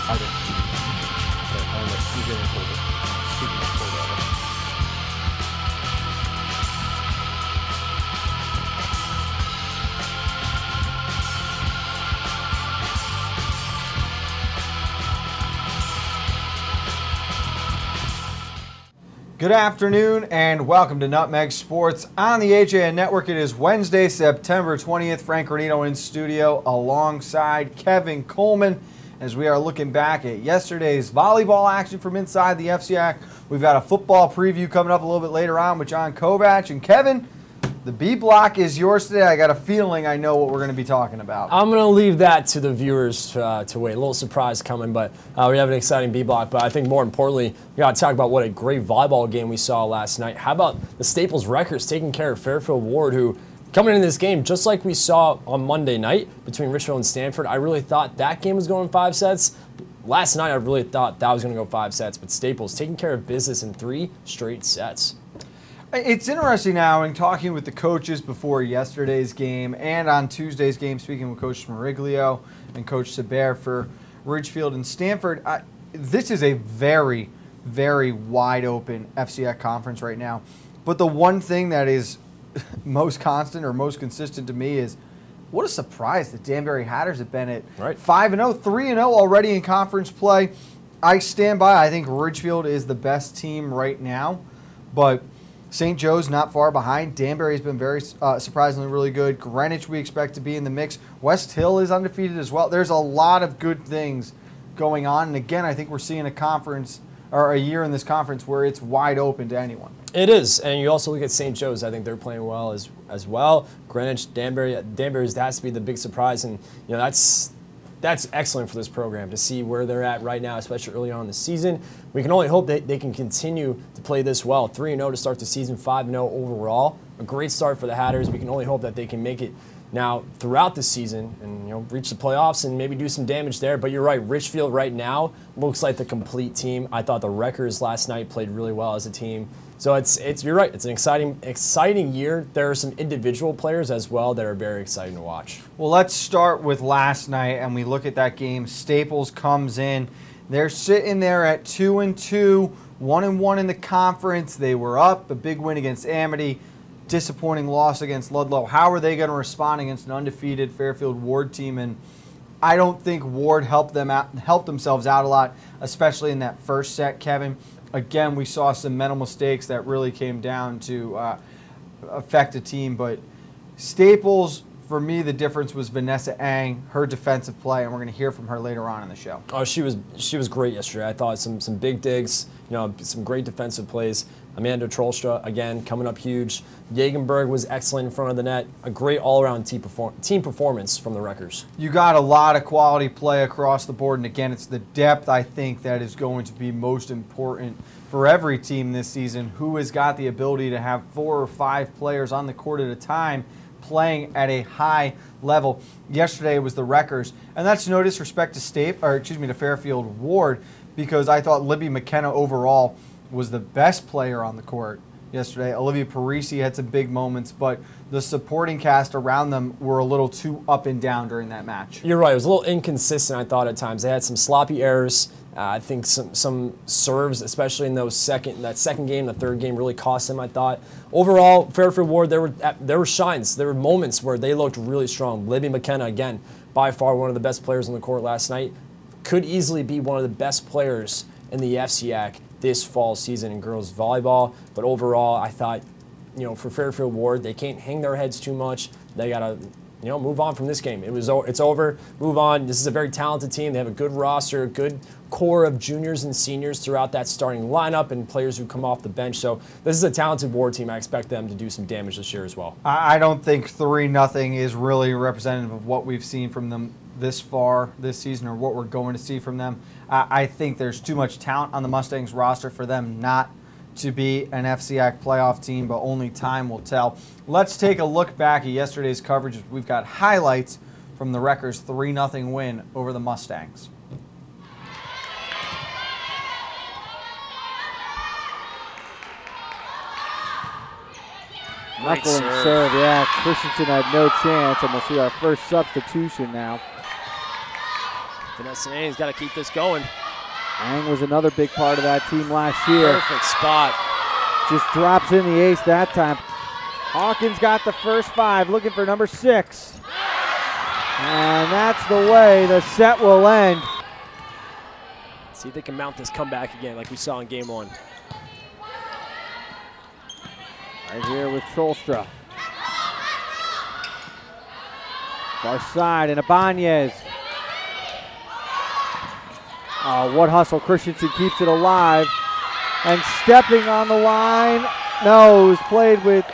I didn't. Okay, I don't know. You getting colder. Speaking of cold weather. Good afternoon and welcome to Nutmeg Sports on the AJN Network. It is Wednesday, September 20th. Frank Granito in studio alongside Kevin Coleman as we are looking back at yesterday's volleyball action from inside the FCAC. We've got a football preview coming up a little bit later on with John Kovac. And Kevin, the B block is yours today. I got a feeling I know what we're going to be talking about. I'm going to leave that to the viewers to wait. A little surprise coming, but we have an exciting B block. But I think more importantly, we got to talk about what a great volleyball game we saw last night. How about the Staples Wreckers taking care of Fairfield Ward, who coming into this game, just like we saw on Monday night between Richfield and Stanford, I really thought that game was going 5 sets. Last night, I really thought that was going to go 5 sets, but Staples taking care of business in 3 straight sets. It's interesting now in talking with the coaches before yesterday's game and on Tuesday's game, speaking with Coach Smariglio and Coach Saber for Ridgefield and Stanford. This is a very, very wide open FCAC conference right now. But the one thing that is most constant or most consistent to me is what a surprise the Danbury Hatters have been at 5-0, 3-0 already in conference play. I stand by. I think Ridgefield is the best team right now, but St. Joe's not far behind. Danbury's been very surprisingly really good. Greenwich we expect to be in the mix. West Hill is undefeated as well. There's a lot of good things going on. And again, I think we're seeing a conference or a year in this conference where it's wide open to anyone. It is, and you also look at St. Joe's. I think they're playing well as well. Greenwich, Danbury's has to be the big surprise, and you know that's excellent for this program to see where they're at right now, especially early on in the season. We can only hope that they can continue to play this well. 3-0 to start the season, 5-0 overall. A great start for the Hatters. We can only hope that they can make it now throughout the season and reach the playoffs and maybe do some damage there. But you're right, Richfield right now looks like the complete team. I thought the Wreckers last night played really well as a team. So you're right. It's an exciting year. There are some individual players as well that are very exciting to watch. Well, let's start with last night, and we look at that game. Staples comes in. They're sitting there at 2-2, 1-1 in the conference. They were up, a big win against Amity, disappointing loss against Ludlow. How are they going to respond against an undefeated Fairfield Ward team? And I don't think Ward helped themselves out a lot, especially in that first set, Kevin. Again, we saw some mental mistakes that really came down to affect the team. But Staples, for me, the difference was Vanessa Ang, her defensive play, and we're going to hear from her later on in the show. Oh, she was great yesterday. I thought some big digs, some great defensive plays. Amanda Trollstra, again, coming up huge. Jagenberg was excellent in front of the net. A great all-around team performance from the Wreckers. You got a lot of quality play across the board, and again, it's the depth, I think, that is going to be most important for every team this season, who has got the ability to have 4 or 5 players on the court at a time playing at a high level. Yesterday was the Wreckers, and that's no disrespect to Fairfield Ward, because I thought Libby McKenna overall was the best player on the court yesterday. Olivia Parisi had some big moments, but the supporting cast around them were a little too up and down during that match. You're right. It was a little inconsistent, I thought, at times. They had some sloppy errors. I think some serves, especially in that second game, the third game, really cost them, I thought. Overall, Fairfield Ward, there were shines. There were moments where they looked really strong. Libby McKenna, again, by far one of the best players on the court last night. Could easily be one of the best players in the FCAC this fall season in girls volleyball. But overall, I thought, for Fairfield Ward, they can't hang their heads too much. They got to, move on from this game. It's over. Move on. This is a very talented team. They have a good roster, a good core of juniors and seniors throughout that starting lineup and players who come off the bench. So this is a talented Ward team. I expect them to do some damage this year as well. I don't think 3-0 is really representative of what we've seen from them this far this season or what we're going to see from them. I think there's too much talent on the Mustangs roster for them not to be an FCAC playoff team, but only time will tell. Let's take a look back at yesterday's coverage. We've got highlights from the Wreckers' 3-0 win over the Mustangs. Knuckle and serve, yeah. Christensen had no chance, and we'll see our first substitution now. Vanessa Ang's got to keep this going. Ang was another big part of that team last year. Perfect spot. Just drops in the ace that time. Hawkins got the first 5, looking for number 6. And that's the way the set will end. See if they can mount this comeback again like we saw in game 1. Right here with Trollstra. Far side, and Ibanez. Oh, what hustle. Christensen keeps it alive. And stepping on the line. No, it was played with,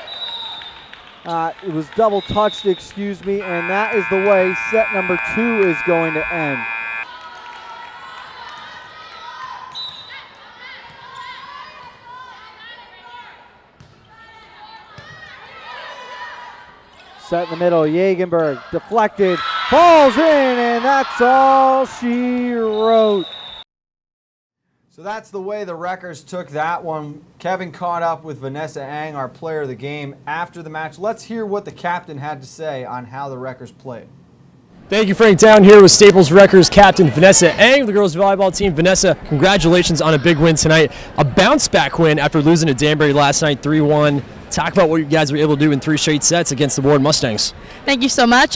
it was double touched, excuse me, and that is the way set number 2 is going to end. Set in the middle, Jagenberg deflected, falls in, and that's all she wrote. So that's the way the Wreckers took that one. Kevin caught up with Vanessa Ang, our player of the game, after the match. Let's hear what the captain had to say on how the Wreckers played. Thank you, Frank. Down here with Staples Wreckers captain Vanessa Ang, the girls volleyball team. Vanessa, congratulations on a big win tonight. A bounce-back win after losing to Danbury last night, 3-1. Talk about what you guys were able to do in 3 straight sets against the Ward Mustangs. Thank you so much.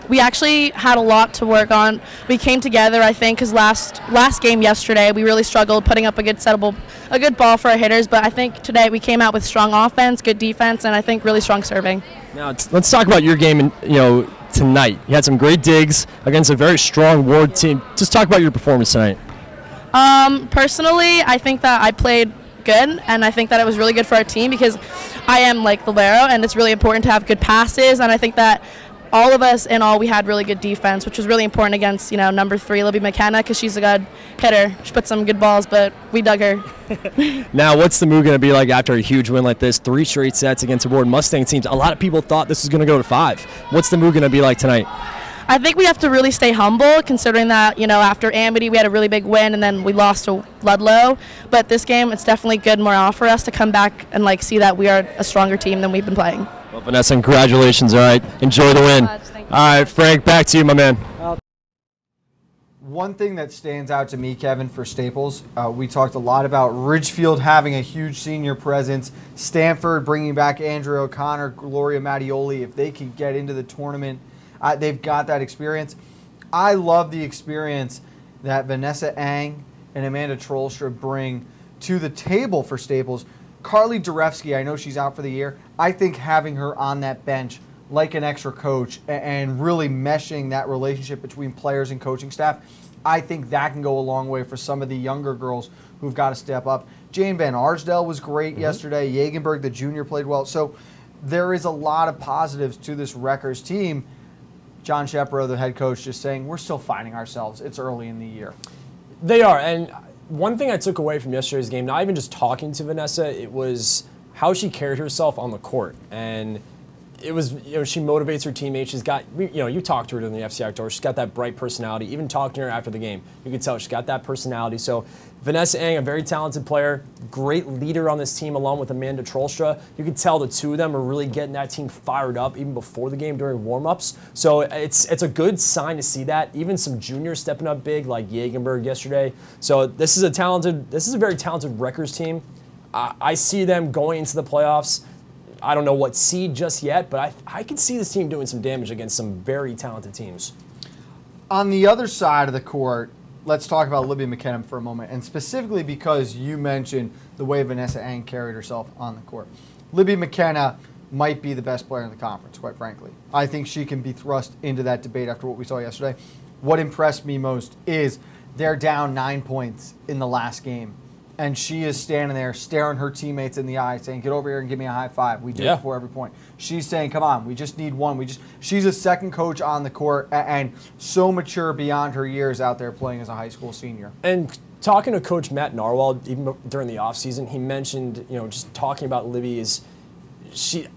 We actually had a lot to work on. We came together, I think, because last game yesterday we really struggled putting up a good ball for our hitters. But I think today we came out with strong offense, good defense, and I think really strong serving. Now let's talk about your game. Tonight you had some great digs against a very strong Ward team. Just talk about your performance tonight. Personally, I think that I played good, and I think that it was really good for our team because I am like the libero, and it's really important to have good passes, and I think that all of us in all, we had really good defense, which was really important against, number 3, Libby McKenna, because she's a good hitter. She put some good balls, but we dug her. Now, what's the mood going to be like after a huge win like this? 3 straight sets against a Ward Mustang teams. A lot of people thought this was going to go to 5. What's the mood going to be like tonight? I think we have to really stay humble, considering that, after Amity we had a really big win and then we lost to Ludlow. But this game, it's definitely good morale for us to come back and see that we are a stronger team than we've been playing. Well, Vanessa, congratulations. All right, enjoy the win. All right, Frank, back to you, my man. One thing that stands out to me, Kevin, for Staples, we talked a lot about Ridgefield having a huge senior presence, Stanford bringing back Andrea O'Connor, Gloria Mattioli. If they can get into the tournament, they've got that experience. I love the experience that Vanessa Ang and Amanda Trollstra bring to the table for Staples. Carly Darevsky, I know she's out for the year. I think having her on that bench like an extra coach and really meshing that relationship between players and coaching staff, I think that can go a long way for some of the younger girls who've got to step up. Jane Van Arsdale was great yesterday. Jagenberg, the junior, played well. So there is a lot of positives to this Wreckers team. John Shepro, the head coach, just saying, we're still finding ourselves. It's early in the year. They are. And one thing I took away from yesterday's game, not even just talking to Vanessa, it was how she carried herself on the court. And it was, she motivates her teammates. She's got, you talked to her during the FC Outdoors. She's got that bright personality. Even talking to her after the game, you could tell she's got that personality. So Vanessa Ang, a very talented player, great leader on this team along with Amanda Trollstra. You could tell the two of them are really getting that team fired up even before the game during warm-ups. So it's a good sign to see that. Even some juniors stepping up big like Jagenberg yesterday. So this is a very talented Wreckers team. I see them going into the playoffs. I don't know what seed just yet, but I could see this team doing some damage against some very talented teams. On the other side of the court, let's talk about Libby McKenna for a moment, and specifically because you mentioned the way Vanessa Ang carried herself on the court. Libby McKenna might be the best player in the conference, quite frankly. I think she can be thrust into that debate after what we saw yesterday. What impressed me most is they're down 9 points in the last game, and she is standing there staring her teammates in the eye saying, get over here and give me a high five. We do it before every point. She's saying, come on, we just need one. She's a second coach on the court and so mature beyond her years out there playing as a high school senior. And talking to Coach Matt Narwhal, even during the offseason, he mentioned, just talking about Libby is,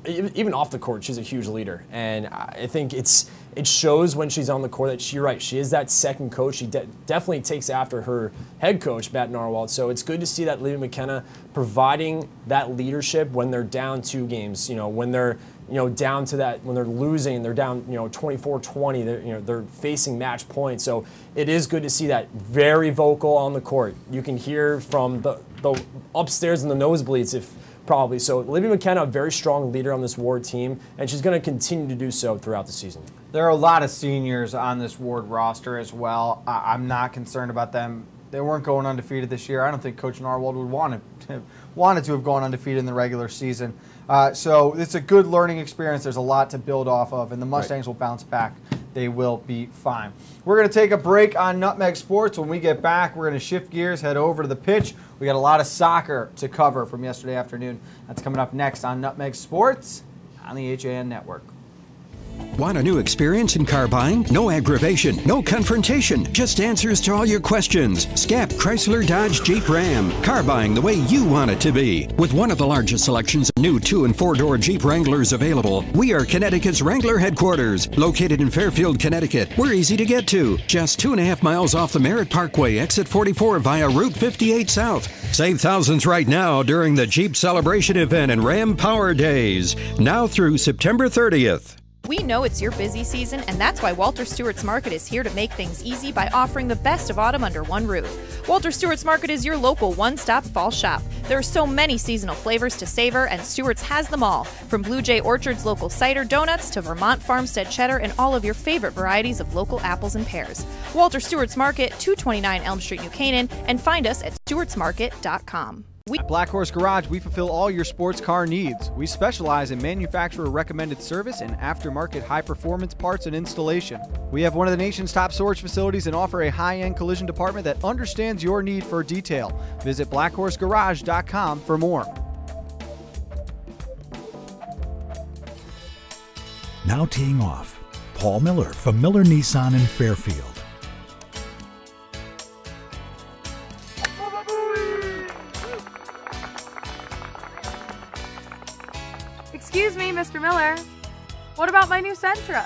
even off the court, she's a huge leader. And I think it shows when she's on the court that you're right. She is that second coach. She definitely takes after her head coach, Matt Narwhal. So it's good to see that Libby McKenna providing that leadership when they're down 2 games. When they're down to that when they're losing, they're down 24-20. They're facing match point. So it is good to see that very vocal on the court. You can hear from the upstairs in the nosebleeds if. Probably. So Libby McKenna, a very strong leader on this Ward team, and she's going to continue to do so throughout the season. There are a lot of seniors on this Ward roster as well. I'm not concerned about them. They weren't going undefeated this year. I don't think Coach Narwhal would wanted to have gone undefeated in the regular season. So it's a good learning experience. There's a lot to build off of, and the Mustangs will bounce back. They will be fine. We're going to take a break on Nutmeg Sports. When we get back, we're going to shift gears, head over to the pitch. We got a lot of soccer to cover from yesterday afternoon. That's coming up next on Nutmeg Sports on the HAN Network. Want a new experience in car buying? No aggravation, no confrontation, just answers to all your questions. SCAP Chrysler Dodge Jeep Ram. Car buying the way you want it to be. With one of the largest selections of new 2- and 4-door Jeep Wranglers available, we are Connecticut's Wrangler headquarters. Located in Fairfield, Connecticut, we're easy to get to. Just 2.5 miles off the Merritt Parkway, exit 44 via Route 58 South. Save thousands right now during the Jeep Celebration event and Ram Power Days. Now through September 30th. We know it's your busy season, and that's why Walter Stewart's Market is here to make things easy by offering the best of autumn under one roof. Walter Stewart's Market is your local one-stop fall shop. There are so many seasonal flavors to savor, and Stewart's has them all, from Blue Jay Orchard's local cider donuts to Vermont Farmstead cheddar and all of your favorite varieties of local apples and pears. Walter Stewart's Market, 229 Elm Street, New Canaan, and find us at stewartsmarket.com. At Black Horse Garage, we fulfill all your sports car needs. We specialize in manufacturer-recommended service and aftermarket high-performance parts and installation. We have one of the nation's top storage facilities and offer a high-end collision department that understands your need for detail. Visit blackhorsegarage.com for more. Now teeing off, Paul Miller from Miller Nissan in Fairfield. Excuse me, Mr. Miller. What about my new Sentra?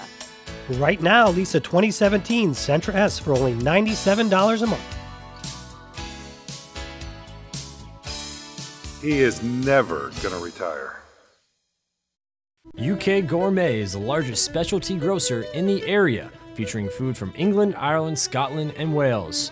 Right now, lease a 2017 Sentra S for only $97 a month. He is never going to retire. UK Gourmet is the largest specialty grocer in the area, featuring food from England, Ireland, Scotland, and Wales.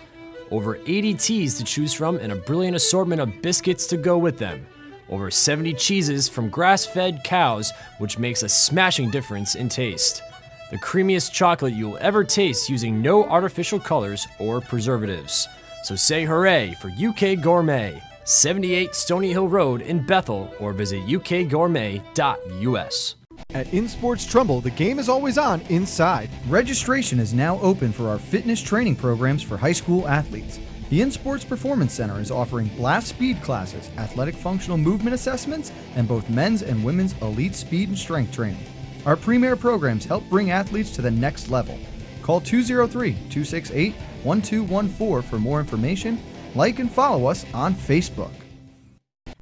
Over 80 teas to choose from and a brilliant assortment of biscuits to go with them. Over 70 cheeses from grass-fed cows, which makes a smashing difference in taste. The creamiest chocolate you'll ever taste using no artificial colors or preservatives. So say hooray for UK Gourmet, 78 Stony Hill Road in Bethel, or visit ukgourmet.us. At InSports Trumbull, the game is always on inside. Registration is now open for our fitness training programs for high school athletes. The InSports Performance Center is offering blast speed classes, athletic functional movement assessments, and both men's and women's elite speed and strength training. Our premier programs help bring athletes to the next level. Call 203-268-1214 for more information. Like and follow us on Facebook.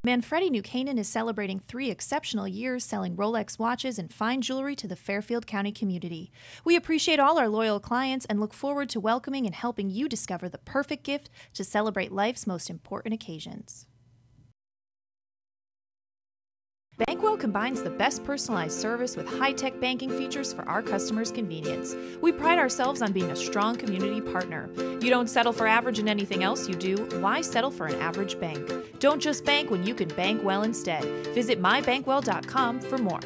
Manfredi New Canaan is celebrating 3 exceptional years selling Rolex watches and fine jewelry to the Fairfield County community. We appreciate all our loyal clients and look forward to welcoming and helping you discover the perfect gift to celebrate life's most important occasions. Bankwell combines the best personalized service with high-tech banking features for our customers' convenience. We pride ourselves on being a strong community partner. You don't settle for average in anything else you do. Why settle for an average bank? Don't just bank when you can bank well instead. Visit mybankwell.com for more.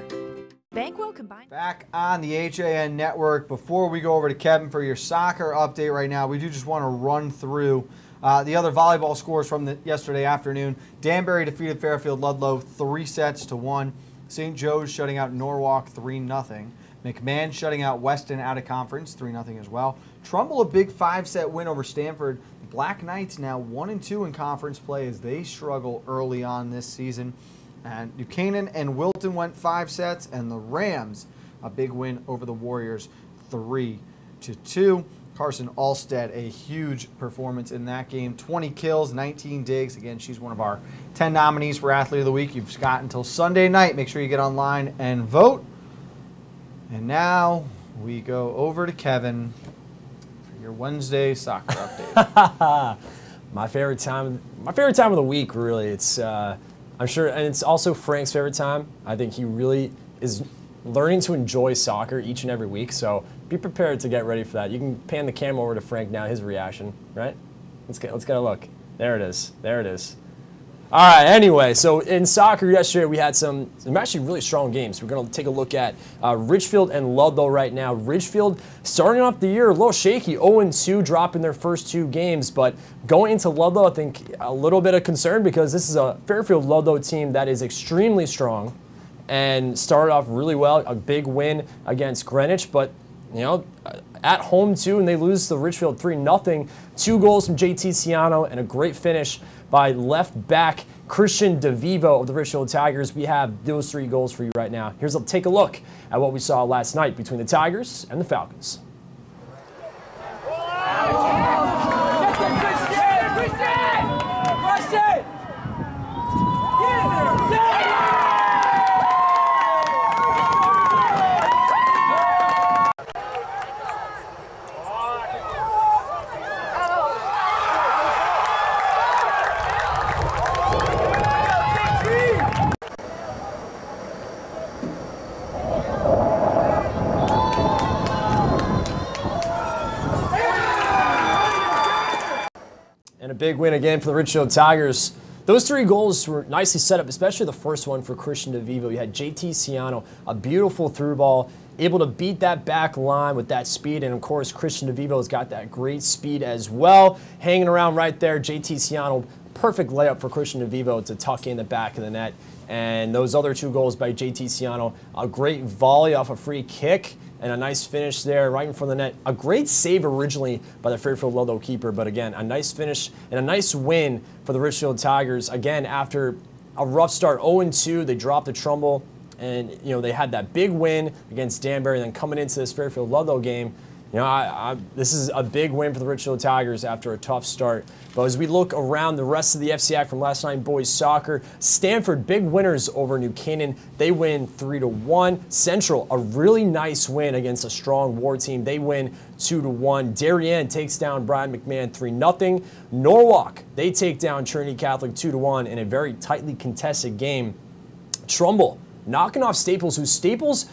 Bankwell combines... Back on the HAN Network. Before we go over to Kevin for your soccer update right now, we do just want to run through the other volleyball scores from yesterday afternoon. Danbury defeated Fairfield Ludlow 3-1. St. Joe's shutting out Norwalk 3-0. McMahon shutting out Weston out of conference 3-0 as well. Trumbull a big 5-set win over Stanford. The Black Knights now 1-2 in conference play as they struggle early on this season. And Buchanan and Wilton went 5 sets, and the Rams a big win over the Warriors 3-2. Carson Alstead, a huge performance in that game. 20 kills, 19 digs. Again, she's one of our 10 nominees for Athlete of the Week. You've got until Sunday night. Make sure you get online and vote. And now we go over to Kevin for your Wednesday soccer update. My favorite time of the week, really. It's I'm sure, and it's also Frank's favorite time. I think he really is learning to enjoy soccer each and every week. So be prepared to get ready for that. You can pan the camera over to Frank now, his reaction, right? Let's get a look. There it is. There it is. All right, anyway, so in soccer yesterday we had some actually really strong games. We're going to take a look at Ridgefield and Ludlow right now. Ridgefield starting off the year a little shaky, 0-2, dropping their first 2 games. But going into Ludlow, I think a little bit of concern because this is a Fairfield-Ludlow team that is extremely strong and started off really well, a big win against Greenwich. But, you know, at home too, and they lose to Ridgefield 3-0. 2 goals from JT Ciano and a great finish by left back Christian DeVivo of the Ridgefield Tigers. We have those 3 goals for you right now. Here's a take a look at what we saw last night between the Tigers and the Falcons. And a big win again for the Ridgefield Tigers. Those 3 goals were nicely set up, especially the first one for Christian DeVivo. You had JT Ciano, a beautiful through ball, able to beat that back line with that speed. And, of course, Christian DeVivo's got that great speed as well. Hanging around right there, JT Ciano, perfect layup for Christian DeVivo to tuck in the back of the net. And those other 2 goals by JT Ciano, a great volley off a free kick and a nice finish there right in front of the net. A great save originally by the Fairfield-Ludlow keeper, but again, a nice finish and a nice win for the Ridgefield Tigers. Again, after a rough start, 0-2, they dropped to Trumbull, and you know they had that big win against Danbury. And then coming into this Fairfield-Ludlow game, you know, this is a big win for the Ridgefield Tigers after a tough start. But as we look around the rest of the FCAC from last night in boys soccer, Stanford, big winners over New Canaan. They win 3-1. Central, a really nice win against a strong War team. They win 2-1. Darien takes down Brian McMahon 3-0. Norwalk, they take down Trinity Catholic 2-1 in a very tightly contested game. Trumbull, knocking off Staples, who Staples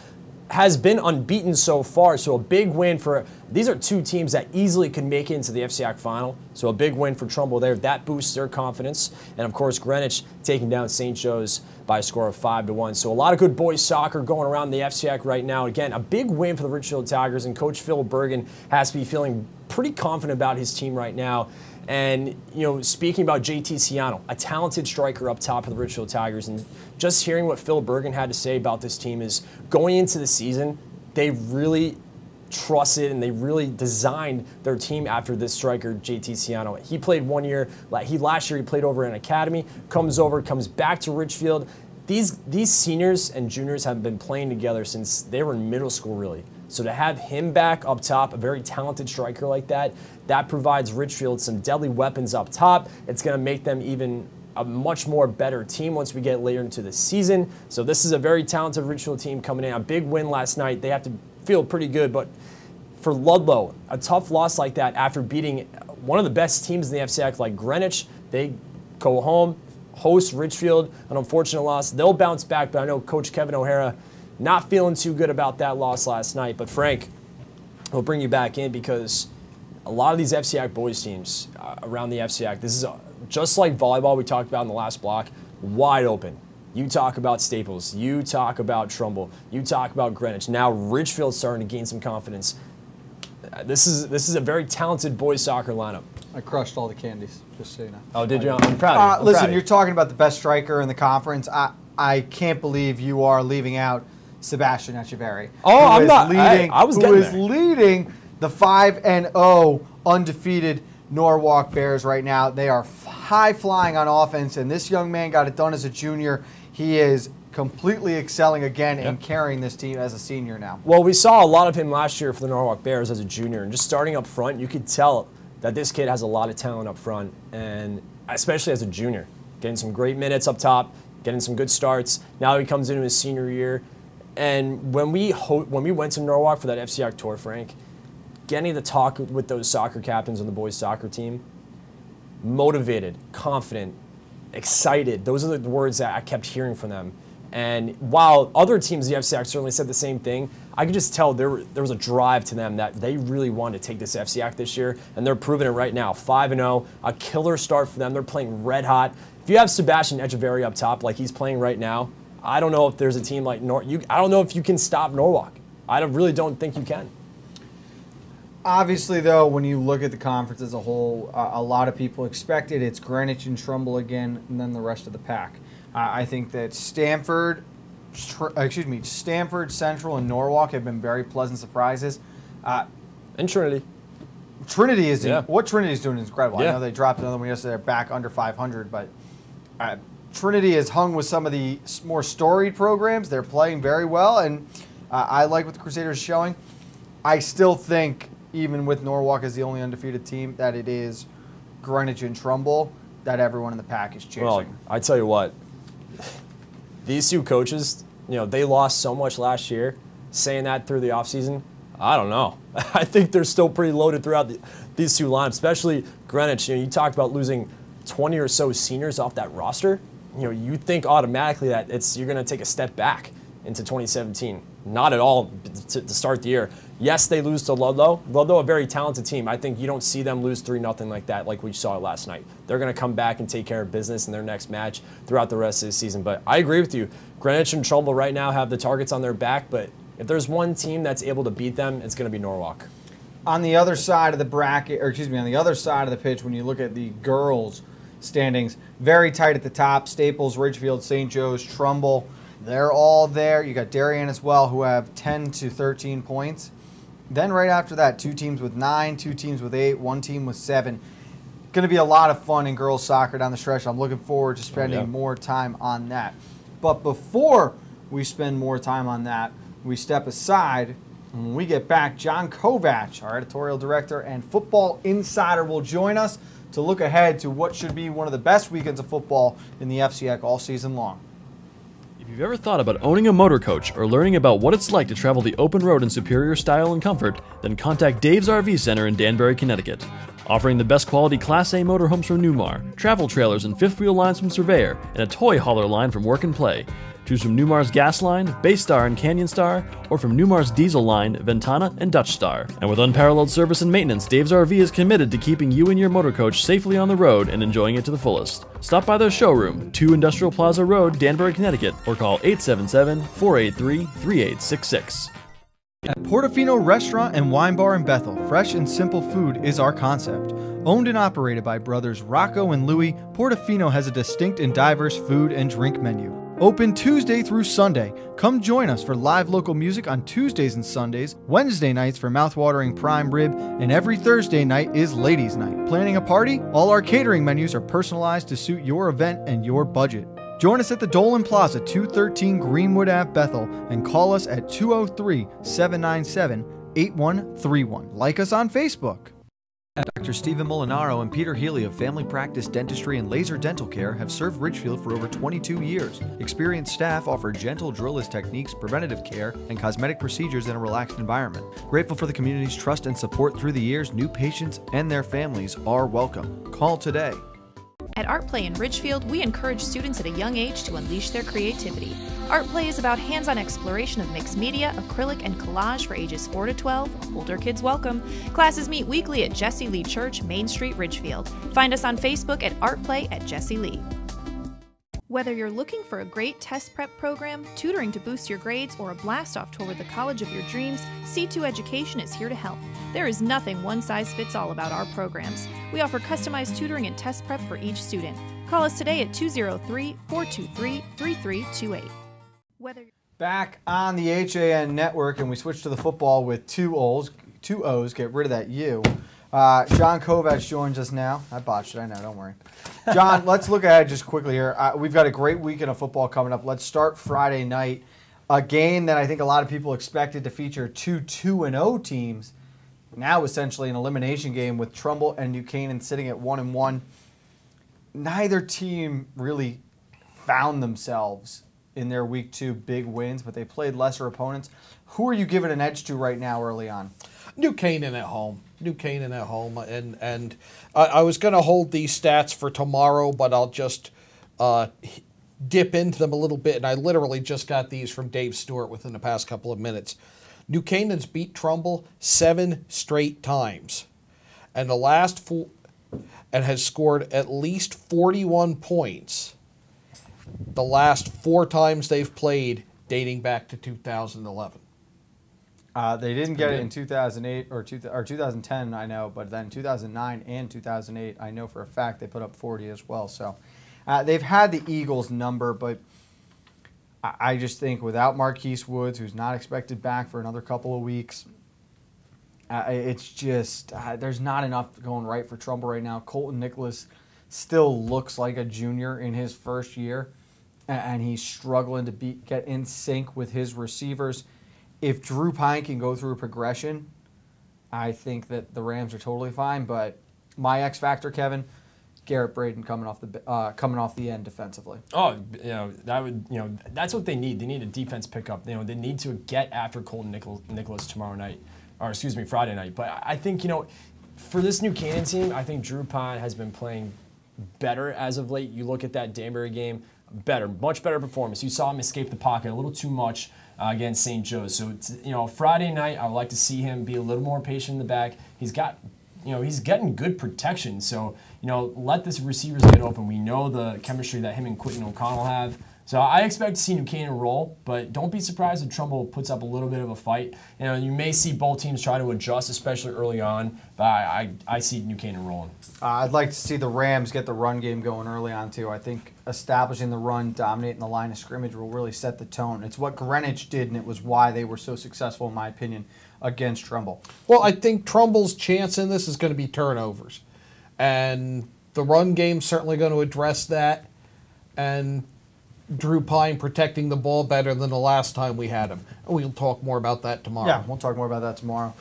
has been unbeaten so far, so a big win for, these are 2 teams that easily could make it into the FCAC final, so a big win for Trumbull there. That boosts their confidence. And of course, Greenwich taking down St. Joe's by a score of 5-1. So a lot of good boys soccer going around the FCAC right now. Again, a big win for the Ridgefield Tigers, and Coach Phil Bergen has to be feeling pretty confident about his team right now. And, you know, speaking about JT Ciano, a talented striker up top of the Ridgefield Tigers, and just hearing what Phil Bergen had to say about this team is going into the season, they really trusted and they really designed their team after this striker, JT Ciano. He played 1 year. Last year he played over in Academy, comes back to Ridgefield. These seniors and juniors have been playing together since they were in middle school, really. So to have him back up top, a very talented striker like that, that provides Ridgefield some deadly weapons up top. It's going to make them even a much more better team once we get later into the season. So this is a very talented Ridgefield team coming in. A big win last night. They have to feel pretty good. But for Ludlow, a tough loss like that after beating one of the best teams in the FCAC like Greenwich, they go home, host Ridgefield, an unfortunate loss. They'll bounce back, but I know Coach Kevin O'Hara not feeling too good about that loss last night. But Frank, we'll bring you back in because a lot of these FCAC boys teams around the FCAC, this is just like volleyball we talked about in the last block, wide open. You talk about Staples, you talk about Trumbull, you talk about Greenwich. Now Ridgefield's starting to gain some confidence. This is a very talented boys soccer lineup. I crushed all the candies, just so you know. Oh, did you? I'm proud of you. Listen, you're talking about the best striker in the conference. I can't believe you are leaving out Sebastian Echeverry. Oh, I'm not. I was getting there. Who is leading the 5-0 undefeated Norwalk Bears right now. They are high flying on offense, and this young man got it done as a junior. He is completely excelling again and carrying this team as a senior now. Well, we saw a lot of him last year for the Norwalk Bears as a junior, and just starting up front, you could tell that this kid has a lot of talent up front, and especially as a junior, getting some great minutes up top, getting some good starts. Now he comes into his senior year, and when we went to Norwalk for that FCAC tour, Frank, getting to talk with those soccer captains on the boys soccer team, motivated, confident, excited. Those are the words that I kept hearing from them. And while other teams in the FCIAC certainly said the same thing, I could just tell there was a drive to them that they really wanted to take this FCIAC this year, and they're proving it right now. 5-0, a killer start for them. They're playing red hot. If you have Sebastian Echeverry up top like he's playing right now, I don't know if there's a team like I don't know if you can stop Norwalk. I really don't think you can. Obviously, though, when you look at the conference as a whole, a lot of people expected it's Greenwich and Trumbull again, and then the rest of the pack. I think that Stanford, Central, and Norwalk have been very pleasant surprises. And Trinity. Trinity is what Trinity is doing is incredible. Yeah. I know they dropped another one yesterday. They're back under 500, but Trinity is hung with some of the more storied programs. They're playing very well, and I like what the Crusaders are showing. I still think, even with Norwalk as the only undefeated team, that it is Greenwich and Trumbull that everyone in the pack is chasing. Well, I tell you what, these two coaches, they lost so much last year. Saying that through the offseason, I don't know. I think they're still pretty loaded throughout these two lines, especially Greenwich. You talked about losing 20 or so seniors off that roster. You think automatically that you're going to take a step back into 2017. Not at all to start the year. Yes, they lose to Ludlow. Ludlow, a very talented team. I think you don't see them lose 3-0 like that, like we saw last night. They're going to come back and take care of business in their next match throughout the rest of the season. But I agree with you. Greenwich and Trumbull right now have the targets on their back, but if there's one team that's able to beat them, it's going to be Norwalk. On the other side of the bracket, on the other side of the pitch, when you look at the girls' standings, very tight at the top. Staples, Ridgefield, St. Joe's, Trumbull. They're all there. You got Darien as well, who have 10 to 13 points. Then right after that, 2 teams with 9, 2 teams with 8, 1 team with 7. Going to be a lot of fun in girls soccer down the stretch. I'm looking forward to spending more time on that. But before we spend more time on that, we step aside. And when we get back, John Kovach, our editorial director and football insider, will join us to look ahead to what should be one of the best weekends of football in the FCIAC all season long. If you've ever thought about owning a motor coach or learning about what it's like to travel the open road in superior style and comfort, then contact Dave's RV Center in Danbury, Connecticut. Offering the best quality Class A motorhomes from Newmar, travel trailers and fifth wheel lines from Surveyor, and a toy hauler line from Work and Play. Choose from Newmar's Gas Line, Baystar and Canyon Star, or from Newmar's Diesel Line, Ventana and Dutch Star. And with unparalleled service and maintenance, Dave's RV is committed to keeping you and your motor coach safely on the road and enjoying it to the fullest. Stop by their showroom, 2 Industrial Plaza Road, Danbury, Connecticut, or call 877-483-3866. At Portofino Restaurant and Wine Bar in Bethel, fresh and simple food is our concept. Owned and operated by brothers Rocco and Louie, Portofino has a distinct and diverse food and drink menu. Open Tuesday through Sunday. Come join us for live local music on Tuesdays and Sundays, Wednesday nights for mouthwatering prime rib, and every Thursday night is ladies' night. Planning a party? All our catering menus are personalized to suit your event and your budget. Join us at the Dolan Plaza, 213 Greenwood Ave, Bethel, and call us at 203-797-8131. Like us on Facebook. Dr. Stephen Molinaro and Peter Healy of Family Practice Dentistry and Laser Dental Care have served Ridgefield for over 22 years. Experienced staff offer gentle drillless techniques, preventative care, and cosmetic procedures in a relaxed environment. Grateful for the community's trust and support through the years, new patients and their families are welcome. Call today. At Art Play in Ridgefield, we encourage students at a young age to unleash their creativity. Art Play is about hands-on exploration of mixed media, acrylic, and collage for ages 4 to 12. Older kids welcome. Classes meet weekly at Jesse Lee Church, Main Street, Ridgefield. Find us on Facebook at Art Play at Jesse Lee. Whether you're looking for a great test prep program, tutoring to boost your grades, or a blast-off tour with the college of your dreams, C2 Education is here to help. There is nothing one-size-fits-all about our programs. We offer customized tutoring and test prep for each student. Call us today at 203-423-3328. Back on the HAN network, and we switch to the football with two O's, get rid of that U. John Kovach joins us now. I botched it, I know, don't worry. John, let's look ahead just quickly here. We've got a great weekend of football coming up. Let's start Friday night. A game that I think a lot of people expected to feature 2 2-0 teams. Now essentially an elimination game with Trumbull and New Canaan sitting at 1-1. Neither team really found themselves in their week 2 big wins, but they played lesser opponents. Who are you giving an edge to right now early on? New Canaan at home. New Canaan at home. And I was going to hold these stats for tomorrow, but I'll just dip into them a little bit, and I literally just got these from Dave Stewart within the past couple of minutes. New Canaan's beat Trumbull 7 straight times, and and has scored at least 41 points the last 4 times they've played, dating back to 2011. They didn't get it in 2008 or 2010, I know, but then 2009 and 2008, I know for a fact they put up 40 as well. So they've had the Eagles' number, but I just think without Marquise Woods, who's not expected back for another couple of weeks, it's just there's not enough going right for Trumbull right now. Colton Nicholas still looks like a junior in his first year, and he's struggling to get in sync with his receivers. If Drew Pine can go through a progression, I think that the Rams are totally fine. But my X factor, Kevin, Garrett Braden coming off the end defensively. Oh, that's what they need. They need a defense pickup. They need to get after Colton Nicholas tomorrow night, or excuse me, Friday night. But I think for this New Canaan team, I think Drew Pine has been playing better as of late. You look at that Danbury game, much better performance. You saw him escape the pocket a little too much against St. Joe's. So it's, Friday night, I would like to see him be a little more patient in the back. He's getting good protection. So let the receivers get open. We know the chemistry that him and Quentin O'Connell have. So I expect to see New Canaan roll, but don't be surprised if Trumbull puts up a little bit of a fight. You may see both teams try to adjust, especially early on, but I see New Canaan rolling. I'd like to see the Rams get the run game going early on, too. I think establishing the run, dominating the line of scrimmage will really set the tone. It's what Greenwich did, and it was why they were so successful, in my opinion, against Trumbull. Well, I think Trumbull's chance in this is going to be turnovers. And the run game's certainly going to address that. And Drew Pine protecting the ball better than the last time we had him. We'll talk more about that tomorrow. Yeah, we'll talk more about that tomorrow.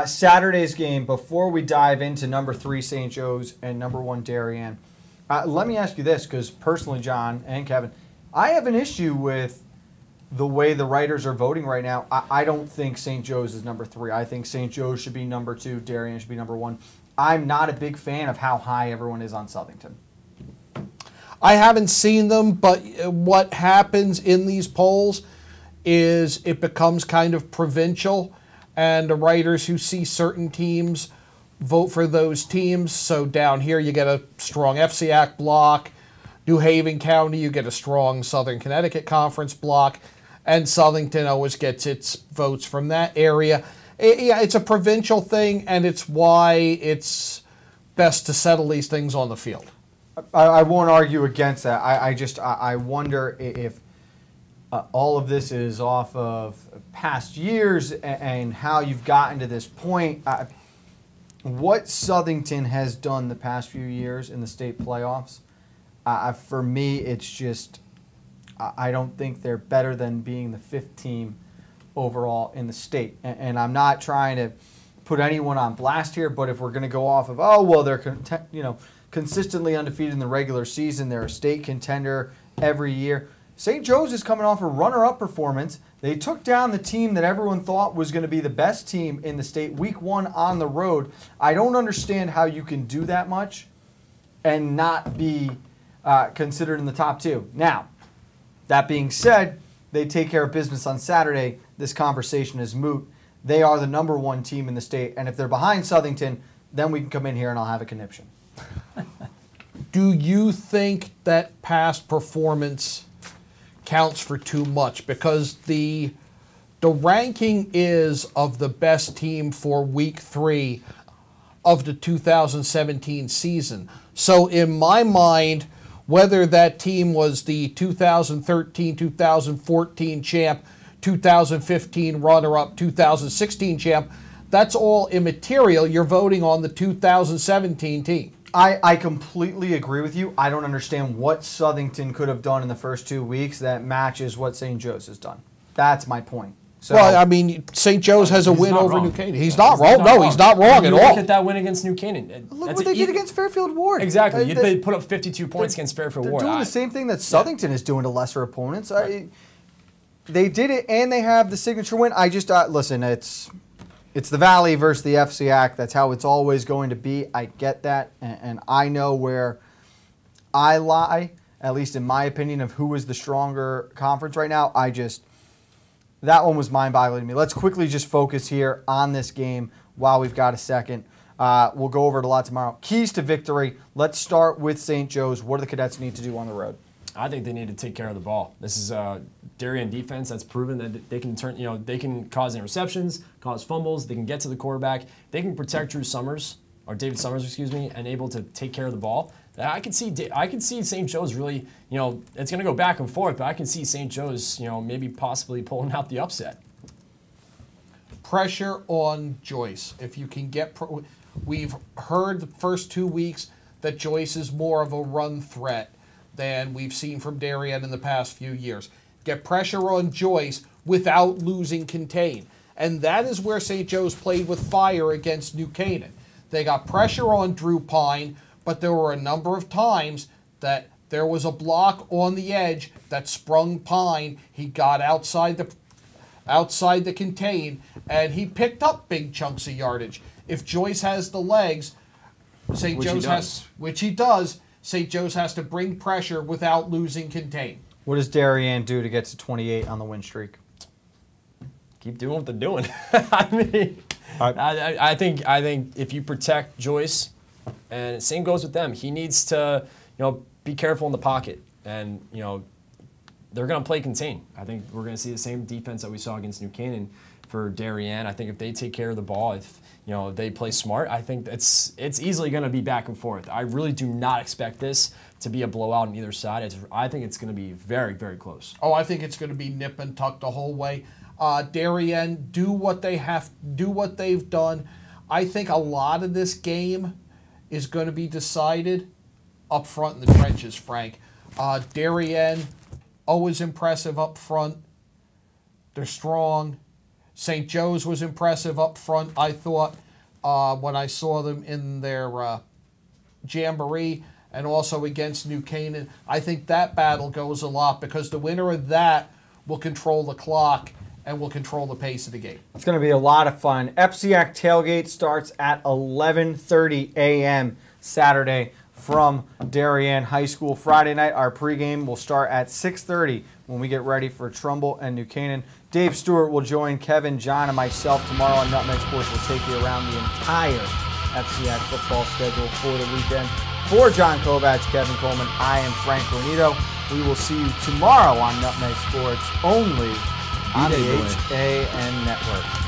Saturday's game, before we dive into number 3 St. Joe's and number 1 Darien, let me ask you this, because personally, John and Kevin, I have an issue with the way the writers are voting right now. I don't think St. Joe's is number 3. I think St. Joe's should be number 2, Darien should be number 1. I'm not a big fan of how high everyone is on Southington. I haven't seen them, but what happens in these polls is it becomes kind of provincial, and the writers who see certain teams vote for those teams. So down here you get a strong FCAC block. New Haven County, you get a strong Southern Connecticut Conference block, and Southington always gets its votes from that area. Yeah, it's a provincial thing, and it's why it's best to settle these things on the field. I won't argue against that. I wonder if all of this is off of past years and how you've gotten to this point. What Southington has done the past few years in the state playoffs, for me, it's just I don't think they're better than being the 5th team overall in the state. And I'm not trying to put anyone on blast here, but if we're going to go off of, they're consistently undefeated in the regular season. They're a state contender every year. St. Joe's is coming off a runner-up performance. They took down the team that everyone thought was going to be the best team in the state week 1 on the road. I don't understand how you can do that much and not be considered in the top 2. Now, that being said, they take care of business on Saturday. This conversation is moot. They are the number 1 team in the state, and if they're behind Southington, then we can come in here and I'll have a conniption. Do you think that past performance counts for too much? Because the ranking is of the best team for week 3 of the 2017 season. So in my mind, whether that team was the 2013, 2014 champ, 2015 runner-up, 2016 champ, that's all immaterial. You're voting on the 2017 team. I completely agree with you. I don't understand what Southington could have done in the first 2 weeks that matches what St. Joe's has done. That's my point. So, well, I mean, St. Joe's has a win over New Canaan. He's not wrong. No, he's not wrong at all. Look at that win against New Canaan. Look what they did against Fairfield Ward. Exactly. They put up 52 points against Fairfield Ward. They're doing the same thing that Southington is doing to lesser opponents. Right. They did it, and they have the signature win. I just, listen, it's the Valley versus the FCAC. That's how it's always going to be. I get that, and I know where I lie. at least in my opinion, of who is the stronger conference right now. That one was mind-boggling to me. Let's quickly just focus here on this game while we've got a second. We'll go over it a lot tomorrow. Keys to victory. Let's start with St. Joe's. What do the Cadets need to do on the road? I think they need to take care of the ball. This is a Darien defense that's proven that they can they can cause interceptions, cause fumbles, they can get to the quarterback, they can protect David Summers, and able to take care of the ball. I can see St. Joe's really, it's going to go back and forth, but I can see St. Joe's, maybe possibly pulling out the upset. Pressure on Joyce. If you can get, we've heard the first 2 weeks that Joyce is more of a run threat than we've seen from Darien in the past few years. Get pressure on Joyce without losing contain. And that is where St. Joe's played with fire against New Canaan. They got pressure on Drew Pine, but there were a number of times that there was a block on the edge that sprung Pine. He got outside the contain, and he picked up big chunks of yardage. If Joyce has the legs, St. Joe's St. Joe's has to bring pressure without losing contain. What does Darien do to get to 28 on the win streak? Keep doing what they're doing. I think if you protect Joyce, and same goes with them, he needs to be careful in the pocket, and they're going to play contain. I think we're going to see the same defense that we saw against New Canaan for Darien. I think if they take care of the ball, if they play smart, I think it's easily going to be back and forth. I really do not expect this to be a blowout on either side. I think it's going to be very, very close. Oh, I think it's going to be nip and tuck the whole way. Darien, do what they've done. I think a lot of this game is going to be decided up front in the trenches, Frank. Darien, always impressive up front. They're strong. St. Joe's was impressive up front, I thought, when I saw them in their jamboree, and also against New Canaan. I think that battle goes a lot because the winner of that will control the clock and will control the pace of the game. It's going to be a lot of fun. FCIAC Tailgate starts at 11:30 a.m. Saturday from Darien High School. Friday night, our pregame will start at 6:30 when we get ready for Trumbull and New Canaan. Dave Stewart will join Kevin, John, and myself tomorrow on Nutmeg Sports. We'll take you around the entire FCIAC football schedule for the weekend. For John Kovacs, Kevin Coleman, I am Frank Granito. We will see you tomorrow on Nutmeg Sports only on the HAN Network.